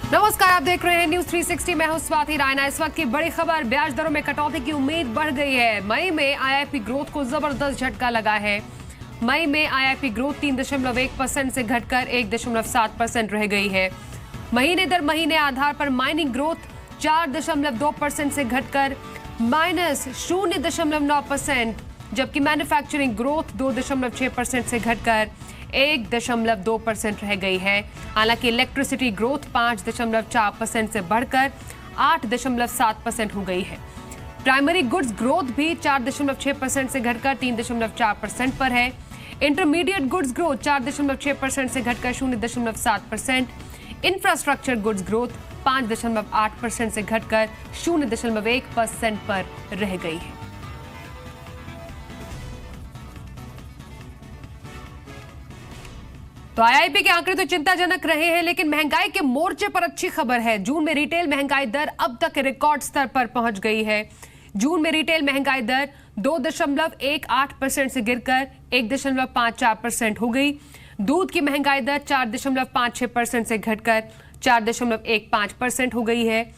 नमस्कार, आप देख रहे हैं न्यूज 360। मैं हूं स्वाति रायना। इस वक्त की बड़ी खबर, ब्याज दरों में कटौती की उम्मीद बढ़ गई है। मई में आईआईपी ग्रोथ को जबरदस्त झटका लगा है। मई में आईआईपी ग्रोथ 3.1% से घटकर 1.7% रह गई है। महीने दर महीने आधार पर माइनिंग ग्रोथ 4.2% से घटकर -0.9%, जबकि मैन्युफैक्चरिंग ग्रोथ 2.6% से घटकर 1.2% रह गई है। हालांकि इलेक्ट्रिसिटी ग्रोथ 5.4% से बढ़कर 8.7% हो गई है। प्राइमरी गुड्स ग्रोथ भी 4.6% से घटकर 3.4% पर है। इंटरमीडिएट गुड्स ग्रोथ 4.6% से घटकर 0.7%। इंफ्रास्ट्रक्चर गुड्स ग्रोथ 5.8% से घटकर 0.1% पर रह गई है। तो आईआईपी के आंकड़े तो चिंताजनक रहे हैं, लेकिन महंगाई के मोर्चे पर अच्छी खबर है। जून में रिटेल महंगाई दर अब तक रिकॉर्ड स्तर पर पहुंच गई है। जून में रिटेल महंगाई दर 2.18% से गिरकर 1.54% हो गई। दूध की महंगाई दर 4.56% से घटकर 4.15% हो गई है।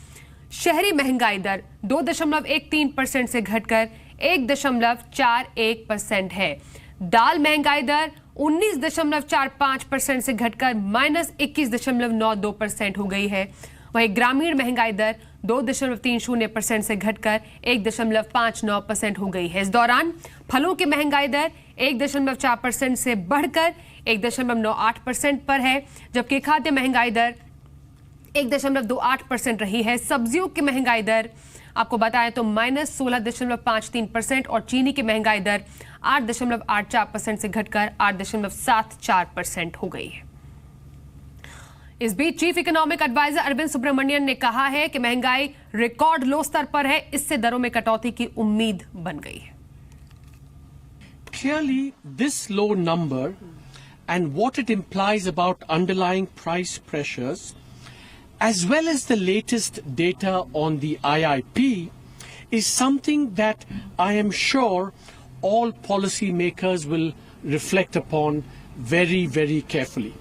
शहरी महंगाई दर 2.13% से घटकर 1.41% है। दाल महंगाई दर 19.45% से घटकर -21.92% हो गई है। वहीं ग्रामीण महंगाई दर 2.30% से घटकर 1.59% हो गई है। इस दौरान फलों की महंगाई दर 1.4% से बढ़कर 1.98% पर है, जबकि खाद्य महंगाई दर 1.28% रही है। सब्जियों की महंगाई दर आपको बताएं तो -16.53% और चीनी की महंगाई दर 8.84% से घटकर 8.74% हो गई है। इस बीच chief economic adviser Arvind Subramanian ने कहा है कि महंगाई रिकॉर्ड लो स्तर पर है, इससे दरों में कटौती की उम्मीद बन गई है। Clearly, this low number and what it implies about underlying price pressures, as well as the latest data on the IIP, is something that I am sure all policymakers will reflect upon very, very carefully.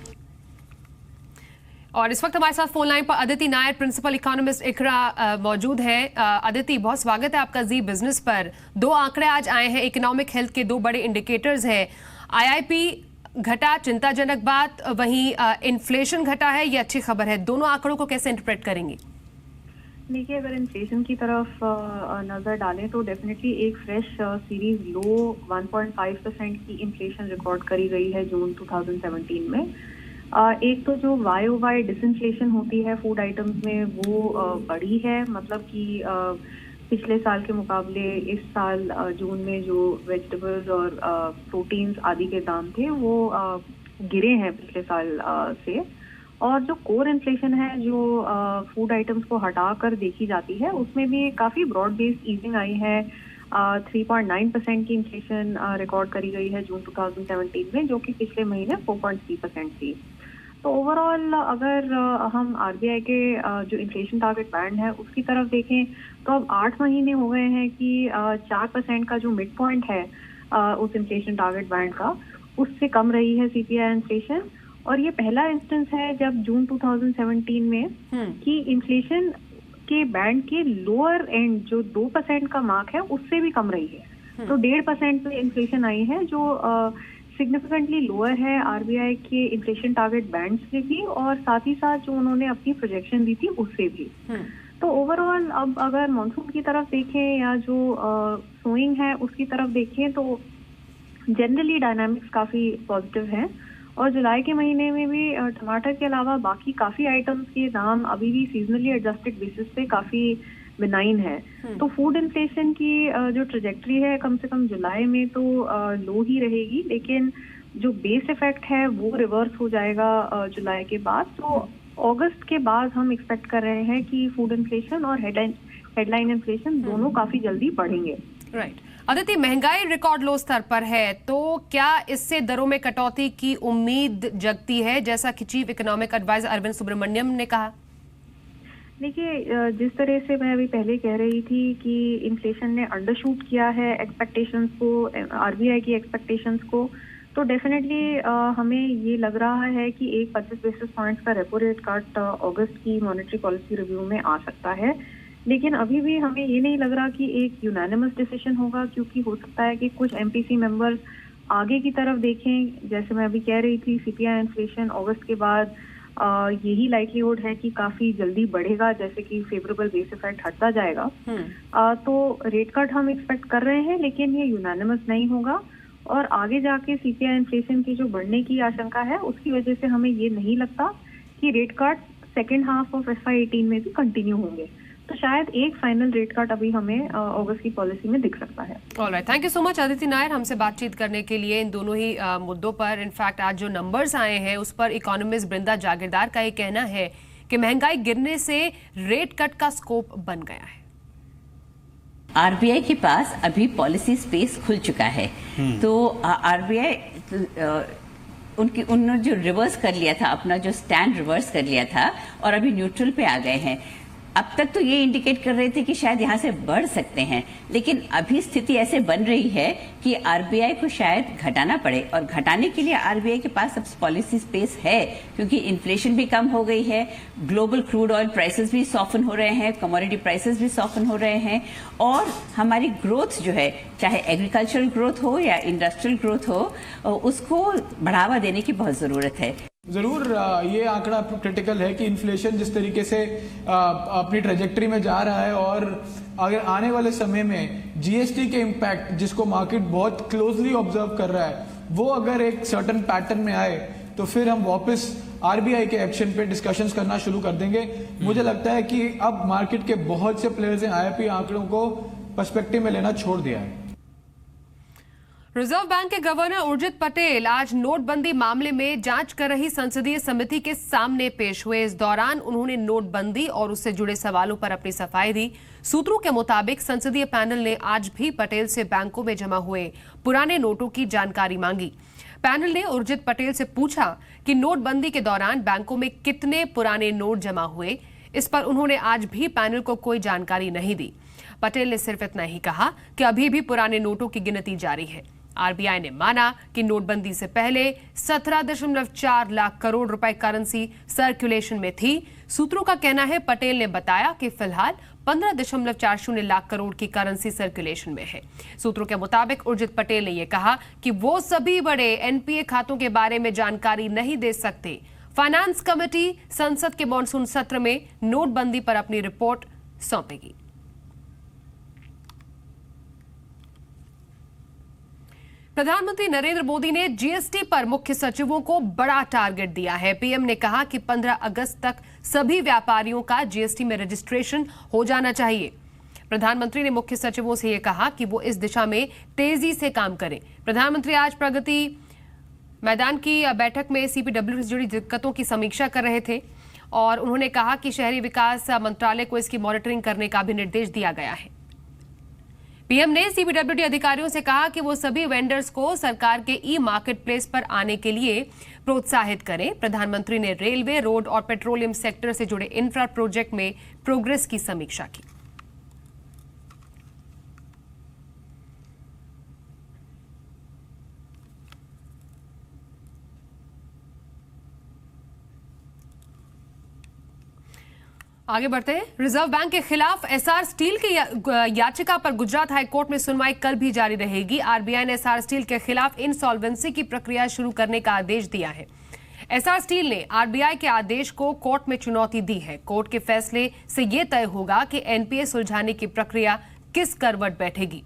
और इस वक्त हमारे साथ phone line पर Aditi Nair, principal economist इकरा मौजूद हैं। अदिति, बहुत स्वागत है आपका जी बिजनेस पर। दो आंकड़े आज आए हैं, इकोनॉमिक हेल्थ के दो बड़े इंडिकेटर्स हैं। आईआईपी घटा, चिंताजनक बात, वहीं इन्फ्लेशन घटा है, ये अच्छी खबर है। दोनों आंकड़ों को कैसे इंटरप्रेट करेंगे? देखिए, अगर इन्फ्लेशन की तरफ नजर डालें तो डेफिनेटली एक फ्रेश सीरीज लो 1.5% की इन्फ्लेशन रिकॉर्ड करी गई है जून 2017 में। एक तो जो YOY डिसइन्फ्लेशन होती है फूड आइटम्स में वो बढ़ी है, मतलब कि पिछले साल के मुकाबले इस साल जून में जो वेजिटेबल्स और प्रोटीन्स आदि के दाम थे वो गिरे हैं पिछले साल से। और जो कोर इन्फ्लेशन है जो फूड आइटम्स को हटाकर देखी जाती है उसमें भी काफ़ी ब्रॉड बेस्ड ईजिंग आई है। 3.9% की इन्फ्लेशन रिकॉर्ड करी गई है जून 2017 में, जो कि पिछले महीने 4.3% थी। तो ओवरऑल अगर हम RBI के जो इन्फ्लेशन टारगेट बैंड है उसकी तरफ देखें तो अब 8 महीने हो गए हैं कि 4% का जो मिड पॉइंट है उस इन्फ्लेशन टारगेट बैंड का, उससे कम रही है CPI इन्फ्लेशन। और ये पहला इंस्टेंस है जब जून 2017 में कि इन्फ्लेशन के बैंड के लोअर एंड जो 2% का मार्क है उससे भी कम रही है। तो 1.5% पे इन्फ्लेशन आई है, जो सिग्निफिकेंटली लोअर है RBI के इन्फ्लेशन टारगेट बैंड से भी, और साथ ही साथ जो उन्होंने अपनी प्रोजेक्शन दी थी उससे भी। तो ओवरऑल अब अगर मॉनसून की तरफ देखें या जो सोइंग है उसकी तरफ देखें तो जनरली डायनामिक्स काफ़ी पॉजिटिव हैं। और जुलाई के महीने में भी टमाटर के अलावा बाकी काफ़ी आइटम्स के दाम अभी भी सीजनली एडजस्टेड बेसिस पे काफ़ी बिनाइन है। तो फूड इन्फ्लेशन की जो ट्रेजेक्ट्री है कम से कम जुलाई में तो लो ही रहेगी, लेकिन जो बेस इफेक्ट है वो रिवर्स हो जाएगा जुलाई के बाद। तो अगस्त के बाद हम एक्सपेक्ट कर रहे हैं कि फूड इन्फ्लेशन और हेडलाइन इन्फ्लेशन दोनों काफ़ी जल्दी बढ़ेंगे। राइट। अदिति, महंगाई रिकॉर्ड लो स्तर पर है, तो क्या इससे दरों में कटौती की उम्मीद जगती है, जैसा कि chief economic adviser Arvind Subramanian ने कहा? देखिए, जिस तरह से मैं अभी पहले कह रही थी कि इन्फ्लेशन ने अंडरशूट किया है एक्सपेक्टेशंस को, RBI की एक्सपेक्टेशंस को, तो डेफिनेटली हमें ये लग रहा है कि एक 25 बेसिस पॉइंट्स का रेपो रेट कट अगस्त की मॉनेटरी पॉलिसी रिव्यू में आ सकता है, लेकिन अभी भी हमें ये नहीं लग रहा कि एक यूनानिमस डिसीजन होगा, क्योंकि हो सकता है कि कुछ एमपीसी मेंबर्स आगे की तरफ देखें। जैसे मैं अभी कह रही थी, सीपीआई इन्फ्लेशन अगस्त के बाद यही लाइक्लीहुड है कि काफी जल्दी बढ़ेगा, जैसे कि फेवरेबल बेस इफेक्ट हटता जाएगा। तो रेट कट हम एक्सपेक्ट कर रहे हैं, लेकिन ये यूनानिमस नहीं होगा और आगे जाके सीपीआई इन्फ्लेशन की जो बढ़ने की आशंका है उसकी वजह से हमें ये नहीं लगता कि rate cut second half of FY18 में भी कंटिन्यू होंगे। तो शायद एक फाइनल रेट कट अभी हमें अगस्त की पॉलिसी में दिख सकता है। Alright, thank you so much Aditi Nair हमसे बातचीत करने के लिए इन दोनों ही मुद्दों पर। इनफैक्ट आज जो नंबर्स आए हैं उस पर इकोनॉमिस्ट बृंदा जागीरदार का ये कहना है कि महंगाई गिरने से रेट कट का स्कोप बन गया है। आरबीआई के पास अभी पॉलिसी स्पेस खुल चुका है, तो आरबीआई उन्होंने जो रिवर्स कर लिया था, अपना जो स्टैंड रिवर्स कर लिया था और अभी न्यूट्रल पे आ गए हैं। अब तक तो ये इंडिकेट कर रहे थे कि शायद यहां से बढ़ सकते हैं, लेकिन अभी स्थिति ऐसे बन रही है कि आरबीआई को शायद घटाना पड़े, और घटाने के लिए आरबीआई के पास अब पॉलिसी स्पेस है, क्योंकि इन्फ्लेशन भी कम हो गई है, ग्लोबल क्रूड ऑयल प्राइसेस भी सॉफन हो रहे हैं, कमोडिटी प्राइसेस भी सॉफन हो रहे हैं, और हमारी ग्रोथ जो है, चाहे एग्रीकल्चरल ग्रोथ हो या इंडस्ट्रियल ग्रोथ हो, उसको बढ़ावा देने की बहुत जरूरत है। जरूर ये आंकड़ा क्रिटिकल है कि इन्फ्लेशन जिस तरीके से अपनी ट्रेजेक्टरी में जा रहा है, और अगर आने वाले समय में जीएसटी के इम्पैक्ट, जिसको मार्केट बहुत क्लोजली ऑब्जर्व कर रहा है, वो अगर एक सर्टेन पैटर्न में आए तो फिर हम वापस आरबीआई के एक्शन पे डिस्कशंस करना शुरू कर देंगे। मुझे लगता है कि अब मार्केट के बहुत से प्लेयर्स ने आईआईपी आंकड़ों को पर्सपेक्टिव में लेना छोड़ दिया है। रिजर्व बैंक के गवर्नर उर्जित पटेल आज नोटबंदी मामले में जांच कर रही संसदीय समिति के सामने पेश हुए। इस दौरान उन्होंने नोटबंदी और उससे जुड़े सवालों पर अपनी सफाई दी। सूत्रों के मुताबिक संसदीय पैनल ने आज भी पटेल से बैंकों में जमा हुए पुराने नोटों की जानकारी मांगी। पैनल ने उर्जित पटेल से पूछा कि नोटबंदी के दौरान बैंकों में कितने पुराने नोट जमा हुए। इस पर उन्होंने आज भी पैनल को कोई जानकारी नहीं दी। पटेल ने सिर्फ इतना ही कहा कि अभी भी पुराने नोटों की गिनती जारी है। आरबीआई ने माना कि नोटबंदी से पहले 17.4 लाख करोड़ रुपए करेंसी सर्कुलेशन में थी। सूत्रों का कहना है पटेल ने बताया कि फिलहाल 15.40 लाख करोड़ की करेंसी सर्कुलेशन में है। सूत्रों के मुताबिक उर्जित पटेल ने यह कहा कि वो सभी बड़े एनपीए खातों के बारे में जानकारी नहीं दे सकते। फाइनेंस कमेटी संसद के मॉनसून सत्र में नोटबंदी पर अपनी रिपोर्ट सौंपेगी। प्रधानमंत्री नरेंद्र मोदी ने जीएसटी पर मुख्य सचिवों को बड़ा टारगेट दिया है। पीएम ने कहा कि 15 अगस्त तक सभी व्यापारियों का जीएसटी में रजिस्ट्रेशन हो जाना चाहिए। प्रधानमंत्री ने मुख्य सचिवों से यह कहा कि वो इस दिशा में तेजी से काम करें। प्रधानमंत्री आज प्रगति मैदान की बैठक में सीपीडब्ल्यू से जुड़ी दिक्कतों की समीक्षा कर रहे थे और उन्होंने कहा कि शहरी विकास मंत्रालय को इसकी मॉनिटरिंग करने का भी निर्देश दिया गया है। पीएम ने सीपीडब्ल्यूडी अधिकारियों से कहा कि वो सभी वेंडर्स को सरकार के ई मार्केट प्लेस पर आने के लिए प्रोत्साहित करें। प्रधानमंत्री ने रेलवे, रोड और पेट्रोलियम सेक्टर से जुड़े इंफ्रा प्रोजेक्ट में प्रोग्रेस की समीक्षा की। आगे बढ़ते हैं। रिजर्व बैंक के खिलाफ एसआर स्टील की याचिका पर गुजरात हाईकोर्ट में सुनवाई कल भी जारी रहेगी। आरबीआई ने एसआर स्टील के खिलाफ इंसॉल्वेंसी की प्रक्रिया शुरू करने का आदेश दिया है। एसआर स्टील ने आरबीआई के आदेश को कोर्ट में चुनौती दी है। कोर्ट के फैसले से यह तय होगा कि एनपीए सुलझाने की प्रक्रिया किस करवट बैठेगी।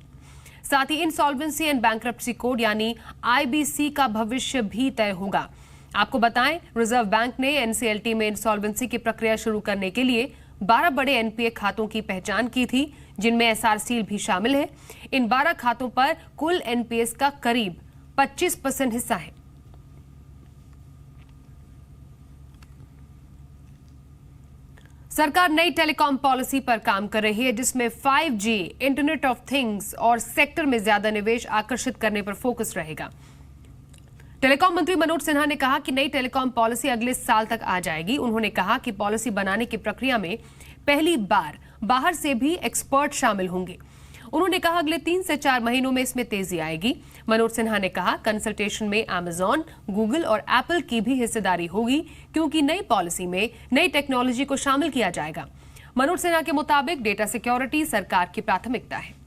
साथ ही इंसॉल्वेंसी एंड बैंक्रप्सी कोड यानी आईबीसी का भविष्य भी तय होगा। आपको बताएं, रिजर्व बैंक ने एनसीएलटी में इंसॉल्वेंसी की प्रक्रिया शुरू करने के लिए 12 बड़े एनपीए खातों की पहचान की थी, जिनमें एसआर स्टील भी शामिल है। इन 12 खातों पर कुल एनपीएस का करीब 25% हिस्सा है। सरकार नई टेलीकॉम पॉलिसी पर काम कर रही है, जिसमें 5G, इंटरनेट ऑफ थिंग्स और सेक्टर में ज्यादा निवेश आकर्षित करने पर फोकस रहेगा। टेलीकॉम मंत्री मनोज सिन्हा ने कहा कि नई टेलीकॉम पॉलिसी अगले साल तक आ जाएगी। उन्होंने कहा कि पॉलिसी बनाने की प्रक्रिया में पहली बार बाहर से भी एक्सपर्ट शामिल होंगे। उन्होंने कहा अगले 3 से 4 महीनों में इसमें तेजी आएगी। मनोज सिन्हा ने कहा कंसल्टेशन में अमेजॉन, गूगल और एप्पल की भी हिस्सेदारी होगी, क्योंकि नई पॉलिसी में नई टेक्नोलॉजी को शामिल किया जाएगा। मनोज सिन्हा के मुताबिक डेटा सिक्योरिटी सरकार की प्राथमिकता है।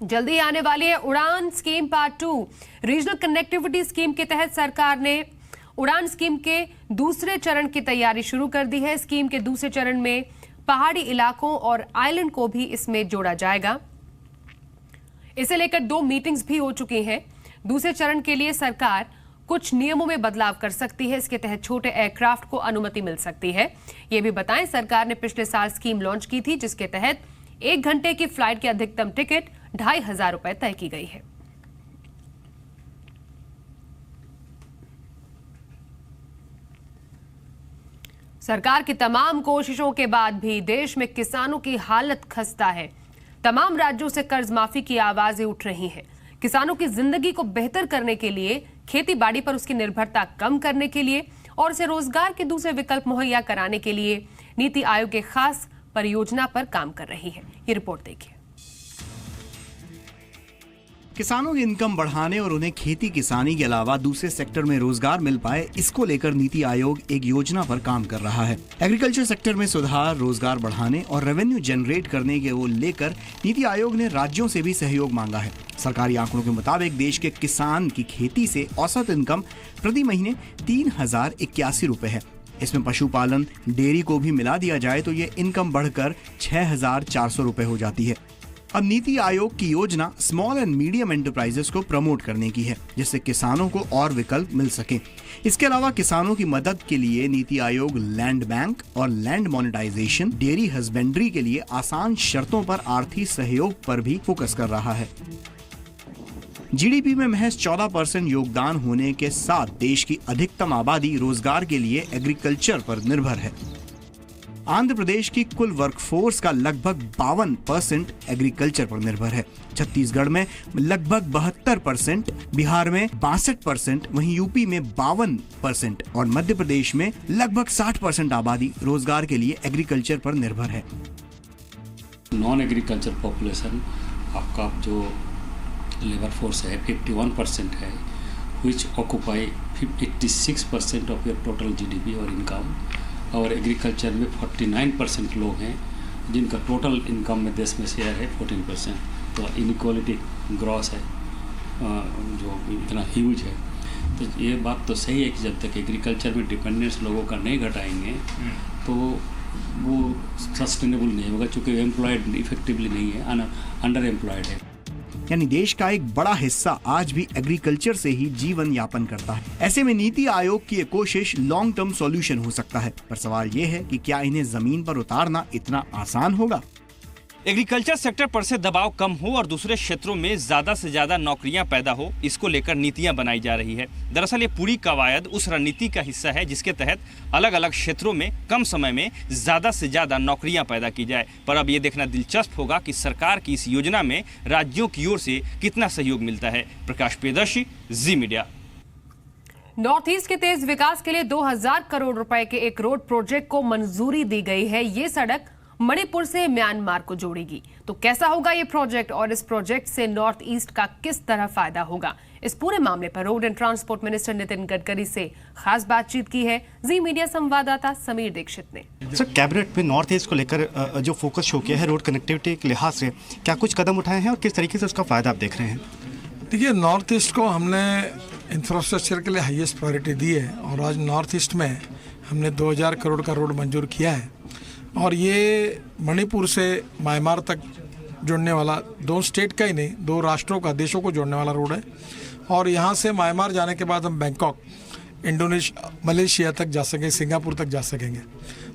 जल्दी आने वाली है उड़ान scheme part 2। Regional connectivity scheme के तहत सरकार ने उड़ान स्कीम के दूसरे चरण की तैयारी शुरू कर दी है। स्कीम के दूसरे चरण में पहाड़ी इलाकों और आइलैंड को भी इसमें जोड़ा जाएगा। इसे लेकर 2 मीटिंग्स भी हो चुकी हैं। दूसरे चरण के लिए सरकार कुछ नियमों में बदलाव कर सकती है। इसके तहत छोटे एयरक्राफ्ट को अनुमति मिल सकती है। ये भी बताएं, सरकार ने पिछले साल स्कीम लॉन्च की थी, जिसके तहत 1 घंटे की फ्लाइट की अधिकतम टिकट 2,500 रुपए तय की गई है। सरकार की तमाम कोशिशों के बाद भी देश में किसानों की हालत खस्ता है। तमाम राज्यों से कर्ज माफी की आवाजें उठ रही हैं। किसानों की जिंदगी को बेहतर करने के लिए, खेती बाड़ी पर उसकी निर्भरता कम करने के लिए और उसे रोजगार के दूसरे विकल्प मुहैया कराने के लिए नीति आयोग एक खास परियोजना पर काम कर रही है। ये रिपोर्ट देखिए। किसानों की इनकम बढ़ाने और उन्हें खेती किसानी के अलावा दूसरे सेक्टर में रोजगार मिल पाए, इसको लेकर नीति आयोग एक योजना पर काम कर रहा है। एग्रीकल्चर सेक्टर में सुधार, रोजगार बढ़ाने और रेवेन्यू जनरेट करने के वो लेकर नीति आयोग ने राज्यों से भी सहयोग मांगा है। सरकारी आंकड़ों के मुताबिक देश के किसान की खेती से औसत इनकम प्रति महीने 3,081 रुपए है। इसमें पशुपालन, डेयरी को भी मिला दिया जाए तो ये इनकम बढ़कर 6,400 रुपए हो जाती है। अब नीति आयोग की योजना स्मॉल एंड मीडियम एंटरप्राइजेस को प्रमोट करने की है, जिससे किसानों को और विकल्प मिल सके। इसके अलावा किसानों की मदद के लिए नीति आयोग लैंड बैंक और लैंड मोनेटाइजेशन, डेयरी हस्बेंड्री के लिए आसान शर्तों पर आर्थिक सहयोग पर भी फोकस कर रहा है। जीडीपी में महज 14% योगदान होने के साथ देश की अधिकतम आबादी रोजगार के लिए एग्रीकल्चर पर निर्भर है। आंध्र प्रदेश की कुल वर्कफोर्स का लगभग 52% एग्रीकल्चर पर निर्भर है। छत्तीसगढ़ में लगभग 72%, बिहार में 62%, वहीं यूपी में 52% और मध्य प्रदेश में लगभग 60% आबादी रोजगार के लिए एग्रीकल्चर पर निर्भर है। नॉन एग्रीकल्चर पॉपुलेशन आपका जो लेबर फोर्स है 51% है, which occupy 86% of your total GDP और इनकम। और एग्रीकल्चर में 49% लोग हैं जिनका टोटल इनकम में देश में शेयर है 14%। तो इनइक्वालिटी ग्रॉस है जो इतना ह्यूज है। तो ये बात तो सही है कि जब तक एग्रीकल्चर में डिपेंडेंस लोगों का नहीं घटाएंगे तो वो सस्टेनेबल नहीं होगा, चूँकि एम्प्लॉयड इफेक्टिवली नहीं है, अंडर एम्प्लॉयड है। यानी देश का एक बड़ा हिस्सा आज भी एग्रीकल्चर से ही जीवन यापन करता है। ऐसे में नीति आयोग की ये कोशिश लॉन्ग टर्म सॉल्यूशन हो सकता है, पर सवाल ये है कि क्या इन्हें जमीन पर उतारना इतना आसान होगा। एग्रीकल्चर सेक्टर पर से दबाव कम हो और दूसरे क्षेत्रों में ज्यादा से ज्यादा नौकरियां पैदा हो, इसको लेकर नीतियां बनाई जा रही है। दरअसल ये पूरी कवायद उस रणनीति का हिस्सा है जिसके तहत अलग अलग क्षेत्रों में कम समय में ज्यादा से ज्यादा नौकरियां पैदा की जाए। पर अब ये देखना दिलचस्प होगा कि सरकार की इस योजना में राज्यों की ओर से कितना सहयोग मिलता है। प्रकाश प्रियदर्शी, जी मीडिया। नॉर्थ ईस्ट के तेज विकास के लिए 2,000 करोड़ रुपए के एक रोड प्रोजेक्ट को मंजूरी दी गई है। ये सड़क मणिपुर से म्यांमार को जोड़ेगी। तो कैसा होगा ये प्रोजेक्ट और इस प्रोजेक्ट से नॉर्थ ईस्ट का किस तरह फायदा होगा, इस पूरे मामले पर road and transport minister Nitin Gadkari से खास बातचीत की है जी मीडिया संवाददाता समीर दीक्षित ने। सर, कैबिनेट में नॉर्थ ईस्ट को लेकर जो फोकस शो किया है रोड कनेक्टिविटी के लिहाज से, क्या कुछ कदम उठाए हैं और किस तरीके से उसका फायदा आप देख रहे हैं? देखिए, नॉर्थ ईस्ट को हमने इंफ्रास्ट्रक्चर के लिए हाईएस्ट प्रायोरिटी दी है और आज नॉर्थ ईस्ट में हमने 2,000 करोड़ का रोड मंजूर किया है। और ये मणिपुर से म्यांमार तक जोड़ने वाला, 2 स्टेट का ही नहीं, 2 राष्ट्रों का, देशों को जोड़ने वाला रोड है। और यहाँ से म्यांमार जाने के बाद हम बैंकॉक, इंडोनेशिया, मलेशिया तक जा सकेंगे, सिंगापुर तक जा सकेंगे।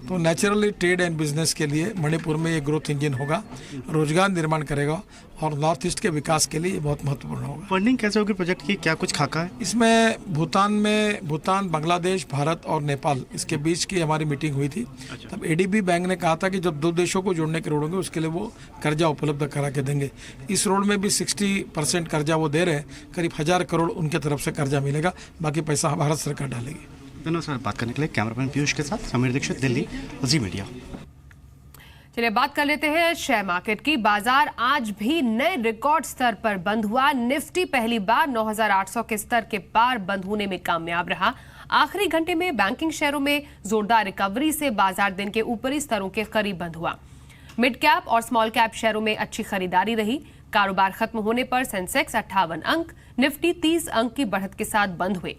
तो नेचुरली ट्रेड एंड बिजनेस के लिए मणिपुर में ये ग्रोथ इंजन होगा, रोजगार निर्माण करेगा और नॉर्थ ईस्ट के विकास के लिए ये बहुत महत्वपूर्ण होगा। फंडिंग कैसे होगी प्रोजेक्ट की, क्या कुछ खाका है? इसमें भूटान, बांग्लादेश, भारत और नेपाल इसके बीच की हमारी मीटिंग हुई थी। तब एडीबी बैंक ने कहा था कि जब 2 देशों को जोड़ने के रोड होंगे उसके लिए वो कर्जा उपलब्ध करा के देंगे। इस रोड में भी 60% कर्जा वो दे रहे हैं, करीब 1000 करोड़ उनके तरफ से कर्जा मिलेगा, बाकी पैसा भारत सरकार डालेगी। धन्यवाद सर, बात करने के लिए। कैमरामैन पीयूष के साथ समीर दीक्षित, दिल्ली, जी मीडिया। चलिए बात कर लेते हैं शेयर मार्केट की। बाजार आज भी नए रिकॉर्ड स्तर पर बंद हुआ। निफ्टी पहली बार 9800 के स्तर के पार बंद होने में कामयाब रहा। आखिरी घंटे में बैंकिंग शेयरों में जोरदार रिकवरी से बाजार दिन के ऊपरी स्तरों के करीब बंद हुआ। मिड कैप और स्मॉल कैप शेयरों में अच्छी खरीदारी रही। कारोबार खत्म होने पर सेंसेक्स 58 अंक, निफ्टी 30 अंक की बढ़त के साथ बंद हुए।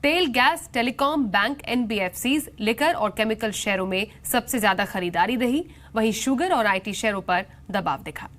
तेल, gas, telecom, bank, NBFCs, liquor और केमिकल शेयरों में सबसे ज्यादा खरीदारी रही। वहीं शुगर और आईटी शेयरों पर दबाव दिखा।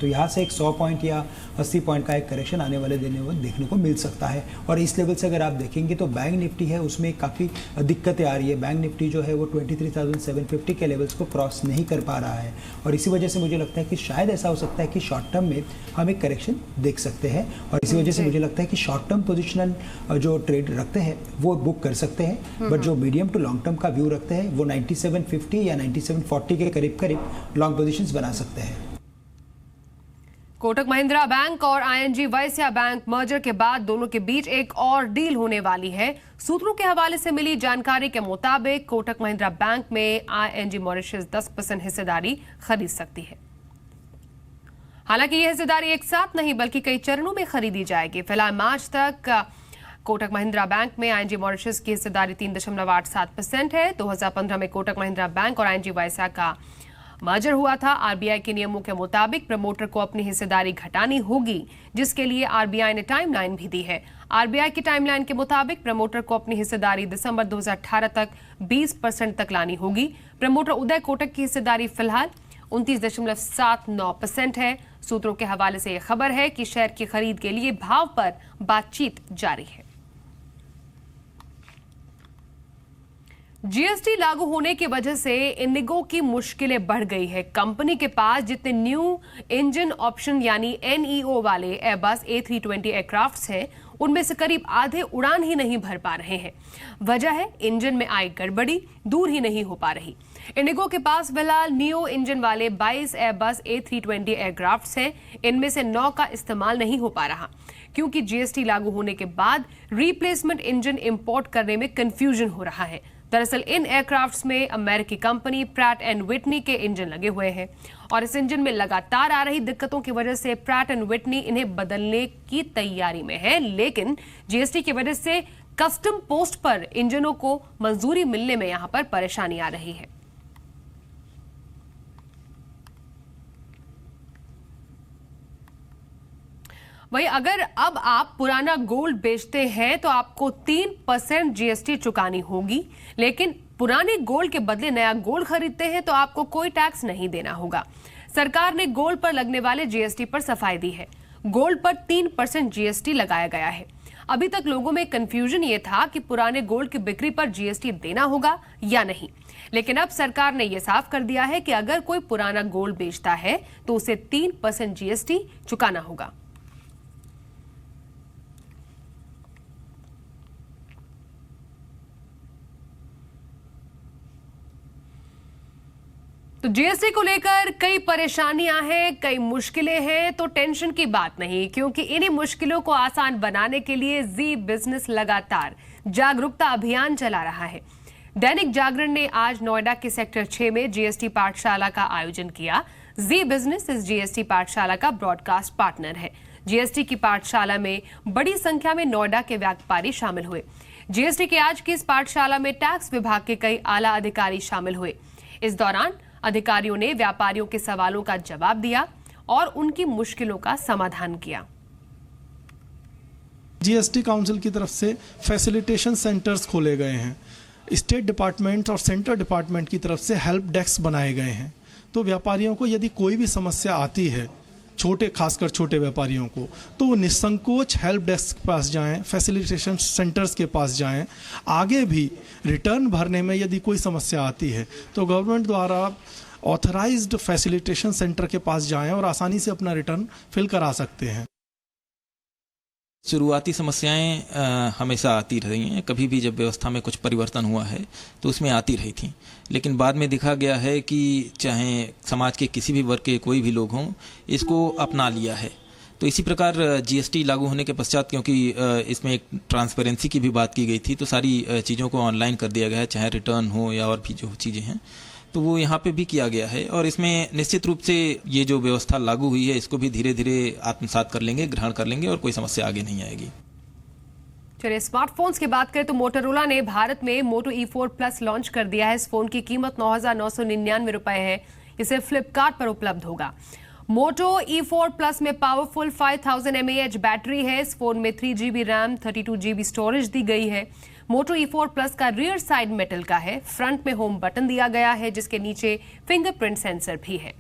तो यहाँ से एक 100 पॉइंट या 80 पॉइंट का एक करेक्शन आने वाले दिन में देखने को मिल सकता है। और इस लेवल से अगर आप देखेंगे तो बैंक निफ्टी है उसमें काफ़ी दिक्कतें आ रही है। बैंक निफ्टी जो है वो 23,750 के लेवल्स को क्रॉस नहीं कर पा रहा है और इसी वजह से मुझे लगता है कि शायद ऐसा हो सकता है कि शॉर्ट टर्म में हम एक करेक्शन देख सकते हैं और इसी वजह से मुझे लगता है कि शॉर्ट टर्म पोजिशनल जो ट्रेड रखते हैं वो बुक कर सकते हैं, बट जो मीडियम टू लॉन्ग टर्म का व्यू रखते हैं वो 9750 या 9740 के करीब लॉन्ग पोजिशंस बना सकते हैं। कोटक महिंद्रा बैंक और आईएनजी वैश्या बैंक मर्जर के बाद दोनों के बीच एक और डील होने वाली है। सूत्रों के हवाले से मिली जानकारी के मुताबिक कोटक महिंद्रा बैंक में आईएनजी मॉरिशस 10% हिस्सेदारी खरीद सकती है। हालांकि यह हिस्सेदारी एक साथ नहीं बल्कि कई चरणों में खरीदी जाएगी। फिलहाल मार्च तक कोटक महिंद्रा बैंक में आईएनजी मॉरिशस की हिस्सेदारी 3.87% है। 2015 में कोटक महिंद्रा बैंक और आईएनजी वैश्या का मर्जर हुआ था। आरबीआई के नियमों के मुताबिक प्रमोटर को अपनी हिस्सेदारी घटानी होगी, जिसके लिए आरबीआई ने टाइमलाइन भी दी है। आरबीआई की टाइमलाइन के मुताबिक प्रमोटर को अपनी हिस्सेदारी दिसंबर 2018 तक 20% तक लानी होगी। प्रमोटर उदय कोटक की हिस्सेदारी फिलहाल 29.79% है। सूत्रों के हवाले से यह खबर है कि शेयर की खरीद के लिए भाव पर बातचीत जारी है। जीएसटी लागू होने की वजह से इंडिगो की मुश्किलें बढ़ गई है। कंपनी के पास जितने न्यू इंजन ऑप्शन यानी एनईओ वाले एयरबस A320 एयरक्राफ्ट्स हैं, उनमें से करीब आधे उड़ान ही नहीं भर पा रहे हैं। वजह है इंजन में आई गड़बड़ी दूर ही नहीं हो पा रही। इंडिगो के पास फिलहाल नियो इंजन वाले 22 एयरबस A320 एयरक्राफ्ट्स हैं। इनमें से 9 का इस्तेमाल नहीं हो पा रहा क्योंकि जीएसटी लागू होने के बाद रिप्लेसमेंट इंजन इंपोर्ट करने में कंफ्यूजन हो रहा है। दरअसल इन एयरक्राफ्ट्स में अमेरिकी कंपनी प्रैट एंड विटनी के इंजन लगे हुए हैं और इस इंजन में लगातार आ रही दिक्कतों की वजह से प्रैट एंड विटनी इन्हें बदलने की तैयारी में है, लेकिन जीएसटी की वजह से कस्टम पोस्ट पर इंजनों को मंजूरी मिलने में यहां पर परेशानी आ रही है। वही अगर अब आप पुराना गोल्ड बेचते हैं तो आपको 3% जीएसटी चुकानी होगी, लेकिन पुराने गोल्ड के बदले नया गोल्ड खरीदते हैं तो आपको कोई टैक्स नहीं देना होगा। सरकार ने गोल्ड पर लगने वाले जीएसटी पर सफाई दी है। गोल्ड पर 3% जीएसटी लगाया गया है। अभी तक लोगों में कंफ्यूजन ये था कि पुराने गोल्ड की बिक्री पर जीएसटी देना होगा या नहीं, लेकिन अब सरकार ने यह साफ कर दिया है कि अगर कोई पुराना गोल्ड बेचता है तो उसे 3% जीएसटी चुकाना होगा। तो जीएसटी को लेकर कई परेशानियां हैं, कई मुश्किलें हैं, तो टेंशन की बात नहीं, क्योंकि इन्हीं मुश्किलों को आसान बनाने के लिए जी बिजनेस लगातार जागरूकता अभियान चला रहा है। दैनिक जागरण ने आज नोएडा के सेक्टर 6 में जीएसटी पाठशाला का आयोजन किया। जी बिजनेस इस जीएसटी पाठशाला का ब्रॉडकास्ट पार्टनर है। जीएसटी की पाठशाला में बड़ी संख्या में नोएडा के व्यापारी शामिल हुए। जीएसटी की आज की इस पाठशाला में टैक्स विभाग के कई आला अधिकारी शामिल हुए। इस दौरान अधिकारियों ने व्यापारियों के सवालों का जवाब दिया और उनकी मुश्किलों का समाधान किया। जीएसटी काउंसिल की तरफ से फैसिलिटेशन सेंटर्स खोले गए हैं। स्टेट डिपार्टमेंट और सेंट्रल डिपार्टमेंट की तरफ से हेल्प डेस्क बनाए गए हैं। तो व्यापारियों को यदि कोई भी समस्या आती है खासकर छोटे व्यापारियों को, तो वो निसंकोच हेल्प डेस्क के पास जाएं, फैसिलिटेशन सेंटर्स के पास जाएं। आगे भी रिटर्न भरने में यदि कोई समस्या आती है तो गवर्नमेंट द्वारा ऑथराइज्ड फैसिलिटेशन सेंटर के पास जाएं और आसानी से अपना रिटर्न फिल करा सकते हैं। शुरुआती समस्याएं हमेशा आती रही हैं, कभी भी जब व्यवस्था में कुछ परिवर्तन हुआ है तो उसमें आती रही थी, लेकिन बाद में देखा गया है कि चाहे समाज के किसी भी वर्ग के कोई भी लोग हों, इसको अपना लिया है। तो इसी प्रकार जीएसटी लागू होने के पश्चात, क्योंकि इसमें एक ट्रांसपेरेंसी की भी बात की गई थी, तो सारी चीज़ों को ऑनलाइन कर दिया गया है, चाहे रिटर्न हो या और भी जो चीज़ें हैं, तो वो यहाँ पे भी किया गया है। और इसमें निश्चित रूप से ये जो व्यवस्था लागू हुई है इसको भी धीरे धीरे आत्मसात कर लेंगे, ग्रहण कर लेंगे और कोई समस्या आगे नहीं आएगी। चलिए स्मार्टफोन्स की बात करें तो मोटोरोला ने भारत में मोटो E4 प्लस लॉन्च कर दिया है। इस फोन की कीमत 9,999 रुपए है। इसे फ्लिपकार्ट पर उपलब्ध होगा। मोटो E4 प्लस में पावरफुल 5000 mAh बैटरी है। इस फोन में 3GB रैम 32GB स्टोरेज दी गई है। मोटो E4 प्लस का रियर साइड मेटल का है। फ्रंट में होम बटन दिया गया है जिसके नीचे फिंगरप्रिंट सेंसर भी है।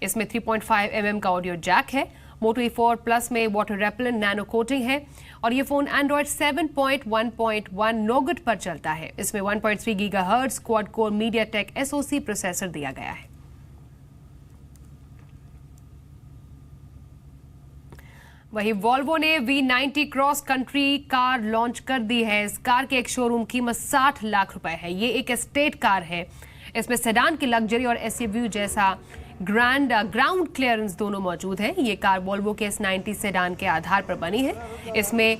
इसमें 3.5 mm का ऑडियो जैक है। मोटो E4 प्लस में वाटर रेपेलेंट नैनो कोटिंग है और ये फोन एंड्रॉइड 7.1.1 नोगट पर चलता है। इसमें 1.3 GHz quad core MediaTek SoC processor दिया गया है। वहीं वॉल्वो ने V90 cross country car launch कर दी है। इस कार के एक शोरूम कीमत 60 लाख रुपए है। ये एक एस्टेट कार है। इसमें सेडान की लग्जरी और SUV जैसा ग्राउंड क्लियरेंस दोनों मौजूद है। ये कार वॉल्वो के S90 सेडान के आधार पर बनी है। इसमें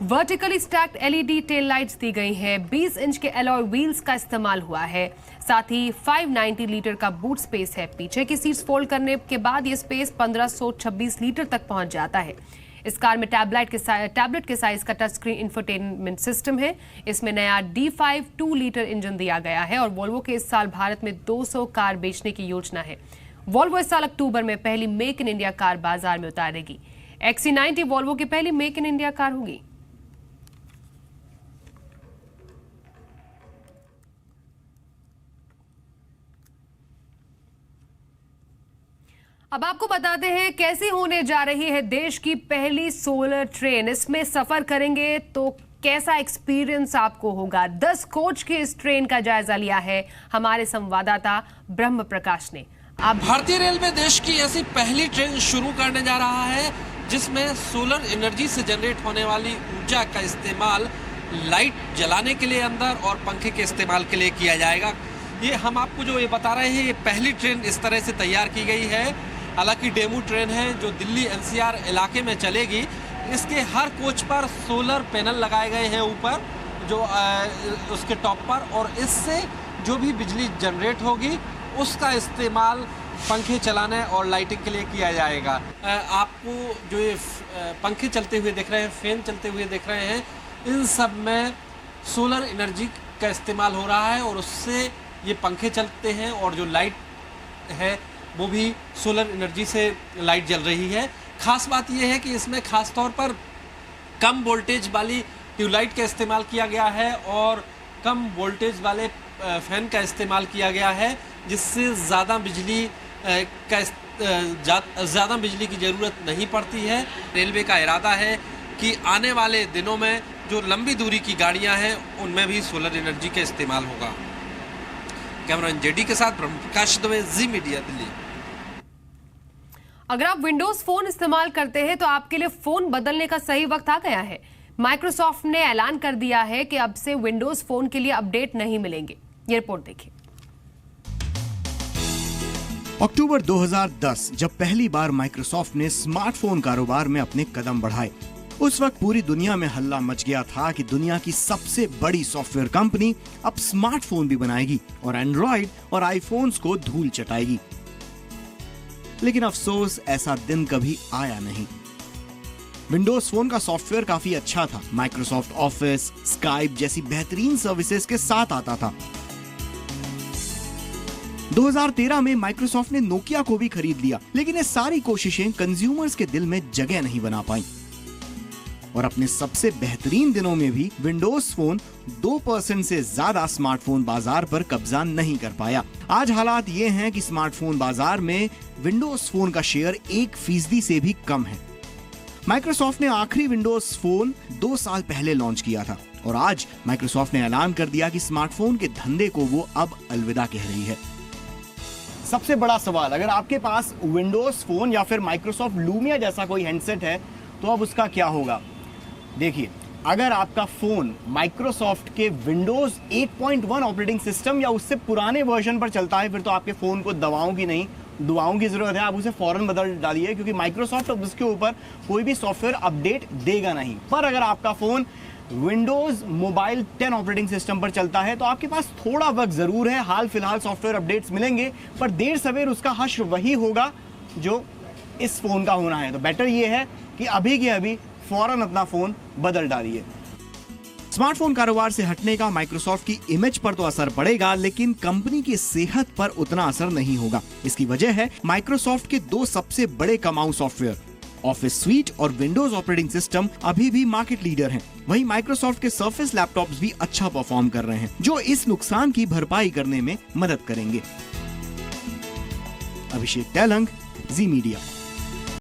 vertically stacked LED tail lights दी गई हैं। 20 इंच के अलॉय व्हील्स का इस्तेमाल हुआ है। साथ ही 590 लीटर का बूट स्पेस है। पीछे की सीट्स फोल्ड करने के बाद ये स्पेस 1526 लीटर तक पहुंच जाता है। इस कार में टैबलेट के साइज का टच स्क्रीन इंफोटेनमेंट सिस्टम है। इसमें नया D5 2 लीटर इंजन दिया गया है और वॉल्वो के इस साल भारत में 200 कार बेचने की योजना है। वॉल्वो इस साल अक्टूबर में पहली मेक इन इंडिया कार बाजार में उतारेगी। XC90 वॉल्वो की पहली मेक इन इंडिया कार होगी। अब आपको बताते हैं कैसी होने जा रही है देश की पहली सोलर ट्रेन। इसमें सफर करेंगे तो कैसा एक्सपीरियंस आपको होगा। 10 कोच की इस ट्रेन का जायजा लिया है हमारे संवाददाता ब्रह्म प्रकाश ने। भारतीय रेलवे देश की ऐसी पहली ट्रेन शुरू करने जा रहा है जिसमें सोलर एनर्जी से जनरेट होने वाली ऊर्जा का इस्तेमाल लाइट जलाने के लिए अंदर और पंखे के इस्तेमाल के लिए किया जाएगा। ये हम आपको जो ये बता रहे हैं, ये पहली ट्रेन इस तरह से तैयार की गई है। हालांकि डेमो ट्रेन है जो दिल्ली NCR इलाके में चलेगी। इसके हर कोच पर सोलर पैनल लगाए गए हैं ऊपर जो उसके टॉप पर, और इससे जो भी बिजली जनरेट होगी उसका इस्तेमाल पंखे चलाने और लाइटिंग के लिए किया जाएगा। आपको जो ये पंखे चलते हुए दिख रहे हैं, फैन चलते हुए दिख रहे हैं, इन सब में सोलर एनर्जी का इस्तेमाल हो रहा है और उससे ये पंखे चलते हैं और जो लाइट है वो भी सोलर एनर्जी से लाइट जल रही है। खास बात यह है कि इसमें खास तौर पर कम वोल्टेज वाली ट्यूबलाइट का इस्तेमाल किया गया है और कम वोल्टेज वाले फैन का इस्तेमाल किया गया है, जिससे ज़्यादा बिजली की ज़रूरत नहीं पड़ती है। रेलवे का इरादा है कि आने वाले दिनों में जो लंबी दूरी की गाड़ियां हैं उनमें भी सोलर एनर्जी का इस्तेमाल होगा। कैमरामैन जेडी के साथ ब्रह्म प्रकाश दुबे, जी मीडिया, दिल्ली। अगर आप विंडोज फोन इस्तेमाल करते हैं तो आपके लिए फोन बदलने का सही वक्त आ गया है। माइक्रोसॉफ्ट ने ऐलान कर दिया है कि अब से विंडोज फोन के लिए अपडेट नहीं मिलेंगे। ये रिपोर्ट देखिए। अक्टूबर 2010 जब पहली बार माइक्रोसॉफ्ट ने स्मार्टफोन कारोबार में अपने कदम बढ़ाए, उस वक्त पूरी दुनिया में हल्ला मच गया था कि दुनिया की सबसे बड़ी सॉफ्टवेयर कंपनी अब स्मार्टफोन भी बनाएगी और एंड्रॉइड और आईफोन्स को धूल चटाएगी। लेकिन अफसोस ऐसा दिन कभी आया नहीं। विंडोज फोन का सॉफ्टवेयर काफी अच्छा था। माइक्रोसॉफ्ट ऑफिस, स्काइप जैसी बेहतरीन सर्विसेज के साथ आता था। 2013 में माइक्रोसॉफ्ट ने नोकिया को भी खरीद लिया, लेकिन ये सारी कोशिशें कंज्यूमर्स के दिल में जगह नहीं बना पाई। और अपने सबसे बेहतरीन दिनों में भी विंडोज फोन 2% से ज्यादा स्मार्टफोन बाजार पर कब्जा नहीं कर पाया। आज हालात ये हैं कि स्मार्टफोन बाजार में विंडोज फोन का शेयर 1% से भी कम है। माइक्रोसॉफ्ट ने आखिरी विंडोज फोन 2 साल पहले लॉन्च किया था और आज माइक्रोसॉफ्ट ने ऐलान कर दिया कि स्मार्टफोन के धंधे को वो अब अलविदा कह रही है। सबसे बड़ा सवाल, अगर आपके पास विंडोज फोन या फिर माइक्रोसॉफ्ट लूमिया जैसा कोई हैंडसेट है तो अब उसका क्या होगा? देखिए, अगर आपका फोन माइक्रोसॉफ्ट के विंडोज 8.1 ऑपरेटिंग सिस्टम या उससे पुराने वर्जन पर चलता है, फिर तो आपके फोन को दवाओं की नहीं, दुआओं की जरूरत है। आप उसे फौरन बदल डालिए, क्योंकि माइक्रोसॉफ्ट अब उसके ऊपर कोई भी सॉफ्टवेयर अपडेट देगा नहीं। पर अगर आपका phone Windows mobile 10 operating system पर चलता है तो आपके पास थोड़ा वक्त जरूर है, हाल फिलहाल सॉफ्टवेयर अपडेट्स मिलेंगे, पर देर सवेर उसका हश्र वही होगा जो इस फोन का होना है। तो बेटर ये है कि अभी के अभी फौरन अपना फोन बदल डालिए। स्मार्टफोन कारोबार से हटने का माइक्रोसॉफ्ट की इमेज पर तो असर पड़ेगा, लेकिन कंपनी की सेहत पर उतना असर नहीं होगा। इसकी वजह है माइक्रोसॉफ्ट के 2 सबसे बड़े कमाऊ सॉफ्टवेयर ऑफिस स्वीट और विंडोज ऑपरेटिंग सिस्टम अभी भी मार्केट लीडर हैं। वहीं माइक्रोसॉफ्ट के सर्फेस लैपटॉप्स भी अच्छा परफॉर्म कर रहे हैं, जो इस नुकसान की भरपाई करने में मदद करेंगे। अभिषेक तेलंग, जी मीडिया।